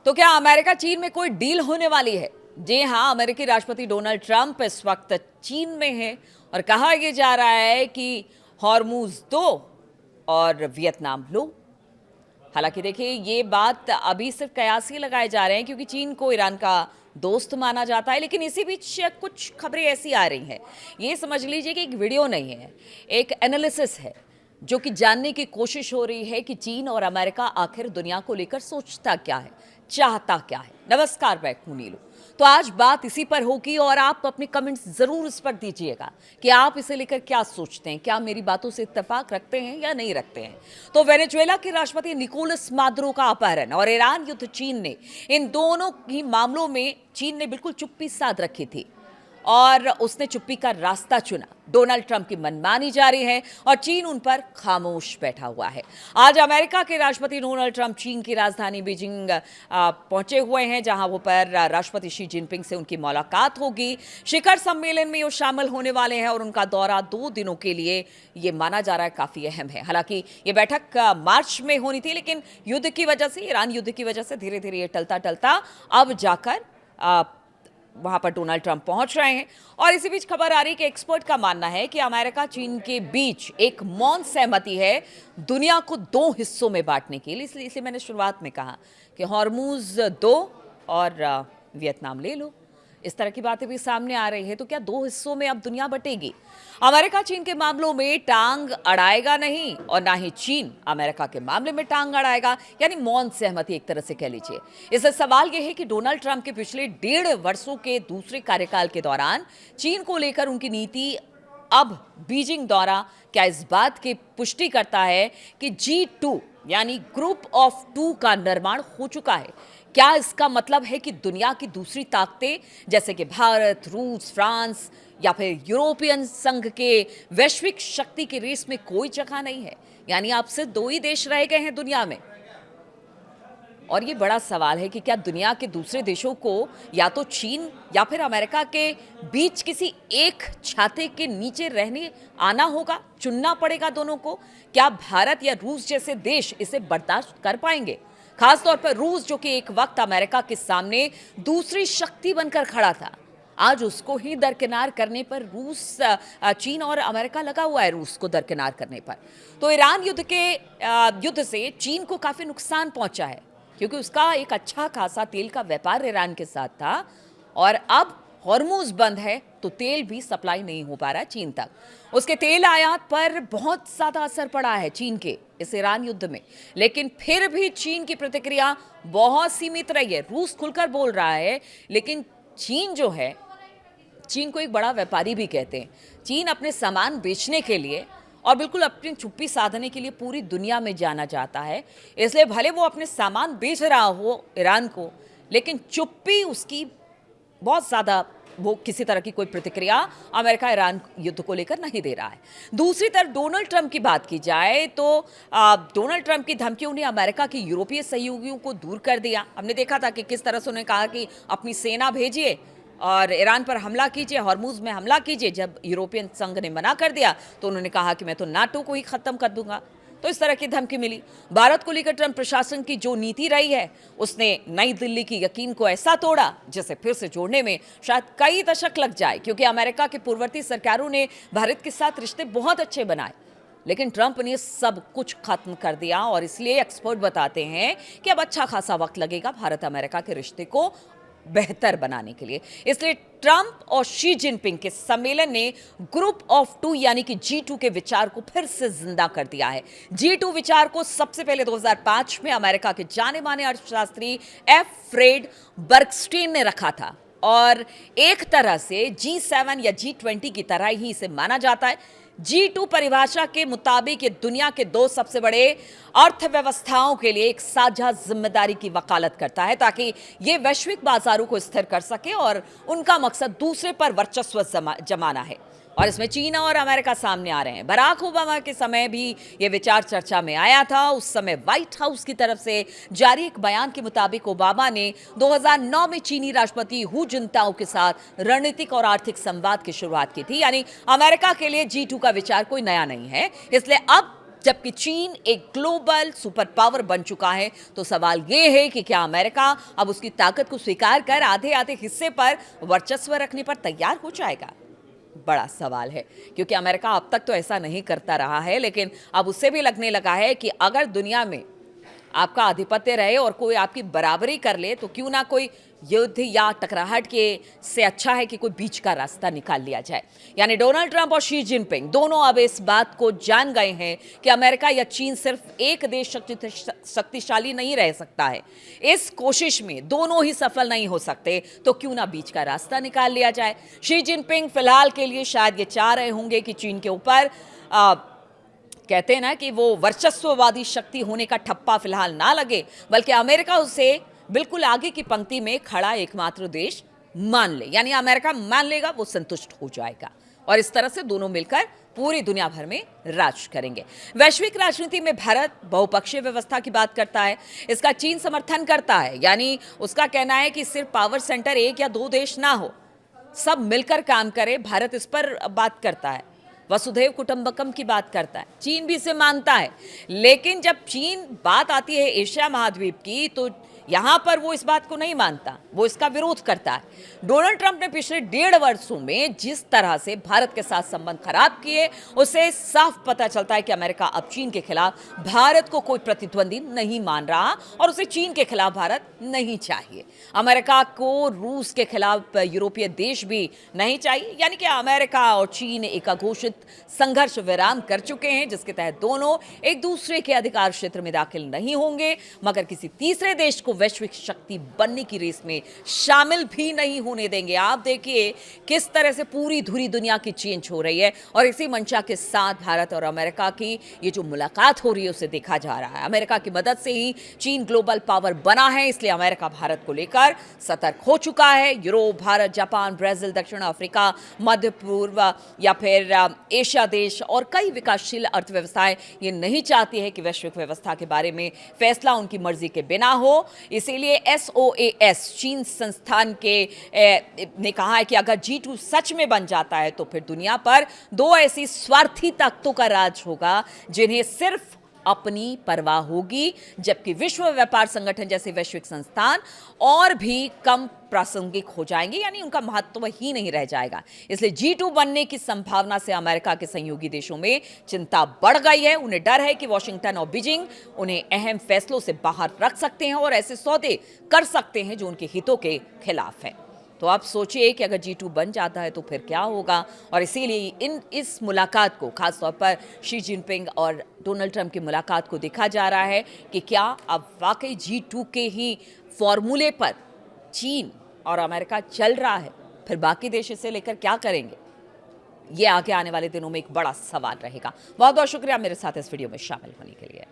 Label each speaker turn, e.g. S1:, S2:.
S1: तो क्या अमेरिका चीन में कोई डील होने वाली है? जी हां, अमेरिकी राष्ट्रपति डोनाल्ड ट्रंप इस वक्त चीन में है और कहा यह जा रहा है कि हॉर्मूज दो और वियतनाम लो। हालांकि देखिए, ये बात अभी सिर्फ कयास ही लगाए जा रहे हैं क्योंकि चीन को ईरान का दोस्त माना जाता है, लेकिन इसी बीच कुछ खबरें ऐसी आ रही हैं। ये समझ लीजिए कि एक वीडियो नहीं है, एक एनालिसिस है जो कि जानने की कोशिश हो रही है कि चीन और अमेरिका आखिर दुनिया को लेकर सोचता क्या है, चाहता क्या है। नमस्कार, मैं हूं नीलू। तो आज बात इसी पर होगी और आप अपने कमेंट्स जरूर इस पर दीजिएगा कि आप इसे लेकर क्या सोचते हैं, क्या मेरी बातों से इत्तेफाक रखते हैं या नहीं रखते हैं। तो वेनेजुएला के राष्ट्रपति निकोलस मादुरो का अपहरण और ईरान युद्ध चीन ने, इन दोनों ही मामलों में चीन ने बिल्कुल चुप्पी साध रखी थी और उसने चुप्पी का रास्ता चुना। डोनाल्ड ट्रंप की मनमानी जारी है और चीन उन पर खामोश बैठा हुआ है। आज अमेरिका के राष्ट्रपति डोनाल्ड ट्रंप चीन की राजधानी बीजिंग पहुंचे हुए हैं, जहां वो पर राष्ट्रपति शी जिनपिंग से उनकी मुलाकात होगी। शिखर सम्मेलन में वो शामिल होने वाले हैं और उनका दौरा 2 दिनों के लिए ये माना जा रहा है काफी अहम है। हालांकि ये बैठक मार्च में होनी थी, लेकिन युद्ध की वजह से, ईरान युद्ध की वजह से धीरे धीरे ये टलता टलता अब जाकर वहां पर डोनाल्ड ट्रंप पहुंच रहे हैं। और इसी बीच खबर आ रही है कि एक्सपर्ट का मानना है कि अमेरिका चीन के बीच एक मौन सहमति है दुनिया को 2 हिस्सों में बांटने के लिए। इसलिए मैंने शुरुआत में कहा कि हॉर्मूज दो और वियतनाम ले लो। इस तरह की बातें भी सामने आ रही है। तो क्या 2 हिस्सों में अब दुनिया बटेगी? अमेरिका चीन के मामलों में टांग अड़ाएगा नहीं और ना ही चीन अमेरिका के मामले में टांग अड़ाएगा, यानी मौन सहमति एक तरह से कह लीजिए। इससे सवाल यह है कि डोनाल्ड ट्रंप के पिछले 1.5 वर्षों के दूसरे कार्यकाल के दौरान चीन को लेकर उनकी नीति अब बीजिंग दौरा क्या इस बात की पुष्टि करता है कि G2 यानी ग्रुप ऑफ 2 का निर्माण हो चुका है? क्या इसका मतलब है कि दुनिया की दूसरी ताकतें जैसे कि भारत, रूस, फ्रांस या फिर यूरोपियन संघ के वैश्विक शक्ति की रेस में कोई जगह नहीं है? यानी अब सिर्फ 2 ही देश रह गए हैं दुनिया में। और ये बड़ा सवाल है कि क्या दुनिया के दूसरे देशों को या तो चीन या फिर अमेरिका के बीच किसी एक छाते के नीचे रहने आना होगा, चुनना पड़ेगा दोनों को? क्या भारत या रूस जैसे देश इसे बर्दाश्त कर पाएंगे? खासतौर पर रूस, जो कि एक वक्त अमेरिका के सामने दूसरी शक्ति बनकर खड़ा था, आज उसको ही दरकिनार करने पर चीन और अमेरिका लगा हुआ है रूस को दरकिनार करने पर। तो ईरान युद्ध से चीन को काफी नुकसान पहुंचा है क्योंकि उसका एक अच्छा खासा तेल का व्यापार ईरान के साथ था और अब हॉर्मूज बंद है तो तेल भी सप्लाई नहीं हो पा रहा चीन तक। उसके तेल आयात पर बहुत ज्यादा असर पड़ा है चीन के इस ईरान युद्ध में, लेकिन फिर भी चीन की प्रतिक्रिया बहुत सीमित रही है। रूस खुलकर बोल रहा है, लेकिन चीन जो है, चीन को एक बड़ा व्यापारी भी कहते हैं। चीन अपने सामान बेचने के लिए और बिल्कुल अपनी चुप्पी साधने के लिए पूरी दुनिया में जाना जाता है। इसलिए भले वो अपने सामान बेच रहा हो ईरान को, लेकिन चुप्पी उसकी बहुत ज़्यादा, वो किसी तरह की कोई प्रतिक्रिया अमेरिका ईरान युद्ध को लेकर नहीं दे रहा है। दूसरी तरफ डोनाल्ड ट्रंप की बात की जाए तो डोनाल्ड ट्रंप की धमकियों ने अमेरिका के यूरोपीय सहयोगियों को दूर कर दिया। हमने देखा था कि किस तरह से उन्होंने कहा कि अपनी सेना भेजिए और ईरान पर हमला कीजिए, हॉर्मूज में हमला कीजिए। जब यूरोपियन संघ ने मना कर दिया तो उन्होंने कहा कि मैं तो नाटो को ही खत्म कर दूंगा। तो इस तरह की धमकी मिली। भारत को लेकर ट्रंप प्रशासन की जो नीति रही है, उसने नई दिल्ली की यकीन को ऐसा तोड़ा जिसे फिर से जोड़ने में शायद कई दशक लग जाए, क्योंकि अमेरिका के पूर्ववर्ती सरकारों ने भारत के साथ रिश्ते बहुत अच्छे बनाए, लेकिन ट्रंप ने सब कुछ खत्म कर दिया। और इसलिए एक्सपर्ट बताते हैं कि अब अच्छा खासा वक्त लगेगा भारत अमेरिका के रिश्ते को बेहतर बनाने के लिए। इसलिए ट्रंप और शी जिनपिंग के सम्मेलन ने ग्रुप ऑफ 2 यानी कि G2 के विचार को फिर से जिंदा कर दिया है। G2 विचार को सबसे पहले 2005 में अमेरिका के जाने माने अर्थशास्त्री एफ फ्रेड बर्गस्टीन ने रखा था और एक तरह से G7 या G20 की तरह ही इसे माना जाता है। G2 परिभाषा के मुताबिक ये दुनिया के 2 सबसे बड़े अर्थव्यवस्थाओं के लिए एक साझा जिम्मेदारी की वकालत करता है ताकि ये वैश्विक बाजारों को स्थिर कर सके और उनका मकसद दूसरे पर वर्चस्व जमाना है। और इसमें चीन और अमेरिका सामने आ रहे हैं। बराक ओबामा के समय भी ये विचार चर्चा में आया था। उस समय व्हाइट हाउस की तरफ से जारी एक बयान के मुताबिक ओबामा ने 2009 में चीनी राष्ट्रपति हू जिनताओ के साथ रणनीतिक और आर्थिक संवाद की शुरुआत की थी। यानी अमेरिका के लिए G2 का विचार कोई नया नहीं है। इसलिए अब जबकि चीन एक ग्लोबल सुपर पावर बन चुका है। तो सवाल यह है कि क्या अमेरिका अब उसकी ताकत को स्वीकार कर आधे आधे हिस्से पर वर्चस्व रखने पर तैयार हो जाएगा? बड़ा सवाल है, क्योंकि अमेरिका अब तक तो ऐसा नहीं करता रहा है, लेकिन अब उससे भी लगने लगा है कि अगर दुनिया में आपका आधिपत्य रहे और कोई आपकी बराबरी कर ले तो क्यों ना कोई युद्ध या टकराहट के से अच्छा है कि कोई बीच का रास्ता निकाल लिया जाए। यानी डोनाल्ड ट्रंप और शी जिनपिंग दोनों अब इस बात को जान गए हैं कि अमेरिका या चीन सिर्फ एक देश शक्तिशाली नहीं रह सकता है। इस कोशिश में दोनों ही सफल नहीं हो सकते, तो क्यों ना बीच का रास्ता निकाल लिया जाए। शी जिनपिंग फिलहाल के लिए शायद ये चाह रहे होंगे कि चीन के ऊपर कहते हैं ना कि वो वर्चस्ववादी शक्ति होने का ठप्पा फिलहाल ना लगे, बल्कि अमेरिका उसे बिल्कुल आगे की पंक्ति में खड़ा एकमात्र देश मान ले। यानी अमेरिका मान लेगा, वो संतुष्ट हो जाएगा और इस तरह से दोनों मिलकर पूरी दुनिया भर में राज करेंगे। वैश्विक राजनीति में भारत बहुपक्षीय व्यवस्था की बात करता है, इसका चीन समर्थन करता है। यानी उसका कहना है कि सिर्फ पावर सेंटर एक या दो देश ना हो, सब मिलकर काम करे। भारत इस पर बात करता है, वसुधैव कुटुंबकम की बात करता है। चीन भी इसे मानता है, लेकिन जब चीन बात आती है एशिया महाद्वीप की तो यहां पर वो इस बात को नहीं मानता, वो इसका विरोध करता है। डोनाल्ड ट्रंप ने पिछले 1.5 वर्षों में जिस तरह से भारत के साथ संबंध खराब किए, उससे साफ पता चलता है कि अमेरिका अब चीन के खिलाफ भारत को कोई प्रतिद्वंदी नहीं मान रहा और उसे चीन के खिलाफ भारत नहीं चाहिए। अमेरिका को रूस के खिलाफ यूरोपीय देश भी नहीं चाहिए। यानी कि अमेरिका और चीन एक अघोषित संघर्ष विराम कर चुके हैं, जिसके तहत दोनों एक दूसरे के अधिकार क्षेत्र में दाखिल नहीं होंगे, मगर किसी तीसरे देश को वैश्विक शक्ति बनने की रेस में शामिल भी नहीं होने देंगे। आप देखिए किस तरह से पूरी धुरी दुनिया की चेंज हो रही है और इसी मंशा के साथ भारत और अमेरिका की ये जो मुलाकात हो रही है उसे देखा जा रहा है। अमेरिका की मदद से ही चीन ग्लोबल पावर बना है, इसलिए अमेरिका भारत को लेकर सतर्क हो चुका है। यूरोप, भारत, जापान, ब्राजील, दक्षिण अफ्रीका, मध्य पूर्व या फिर एशिया देश और कई विकासशील अर्थव्यवस्थाएं ये नहीं चाहती है कि वैश्विक व्यवस्था के बारे में फैसला उनकी मर्जी के बिना हो। इसीलिए SOAS चीन संस्थान के ने कहा है कि अगर G2 सच में बन जाता है तो फिर दुनिया पर दो ऐसी स्वार्थी ताकतों का राज होगा जिन्हें सिर्फ अपनी परवाह होगी, जबकि विश्व व्यापार संगठन जैसे वैश्विक संस्थान और भी कम प्रासंगिक हो जाएंगे, यानी उनका महत्व ही नहीं रह जाएगा। इसलिए G2 बनने की संभावना से अमेरिका के सहयोगी देशों में चिंता बढ़ गई है। उन्हें डर है कि वॉशिंगटन और बीजिंग उन्हें अहम फैसलों से बाहर रख सकते हैं और ऐसे सौदे कर सकते हैं जो उनके हितों के खिलाफ है। तो आप सोचिए कि अगर G2 बन जाता है तो फिर क्या होगा। और इसीलिए इस मुलाकात को, खासतौर पर शी जिनपिंग और डोनाल्ड ट्रंप की मुलाकात को देखा जा रहा है कि क्या अब वाकई G2 के ही फॉर्मूले पर चीन और अमेरिका चल रहा है, फिर बाकी देश इसे लेकर क्या करेंगे, ये आगे आने वाले दिनों में एक बड़ा सवाल रहेगा। बहुत बहुत शुक्रिया मेरे साथ इस वीडियो में शामिल होने के लिए।